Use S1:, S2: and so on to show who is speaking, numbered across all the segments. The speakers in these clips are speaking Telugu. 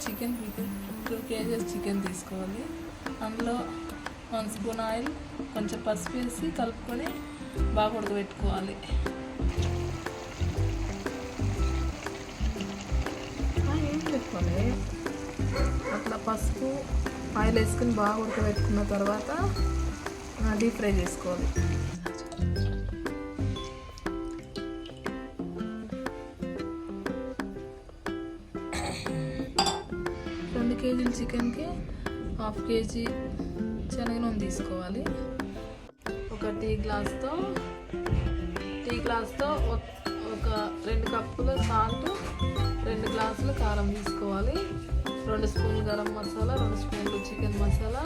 S1: చికెన్ 2 kgs చికెన్ తీసుకోవాలి. అందులో 1 స్పూన్ ఆయిల్, కొంచెం పసుపు వేసి కలుపుకొని బాగా ఉడకబెట్టుకోవాలి. ఏం పెట్టుకోవాలి, అట్లా పసుపు ఆయిల్ వేసుకొని బాగా ఉడకబెట్టుకున్న తర్వాత డీప్ ఫ్రై చేసుకోవాలి. 2 kg చికెన్కి 1/2 kg శనగ నూనె తీసుకోవాలి. ఒక టీ గ్లాస్తో ఒక 2 కప్పుల సాల్ట్, 2 గ్లాసుల కారం తీసుకోవాలి. 2 స్పూన్లు గరం మసాలా, 2 స్పూన్లు చికెన్ మసాలా,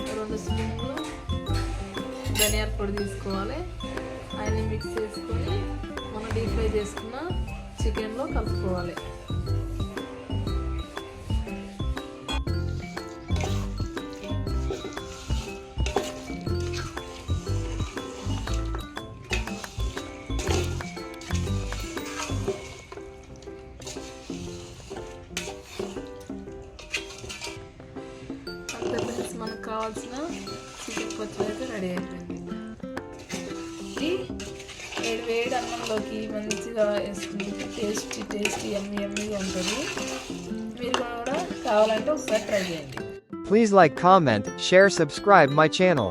S1: 2 స్పూన్లు ధనియాల పొడి తీసుకోవాలి. అవన్నీ మిక్స్ చేసుకొని మనం డీప్ ఫ్రై చేసుకున్న చికెన్లో కలుపుకోవాలి. మనకు కావాల్సిన చికెన్ పచ్చడి అయితే రెడీ అయిపోయింది. ఇది వేడి అన్నంలోకి మంచిగా వేసుకుంటే టేస్టీ యమ్మీగా ఉంటుంది. మీరు కూడా కావాలంటే ఒకసారి ట్రై చేయండి.
S2: Please like, comment, share, subscribe my channel.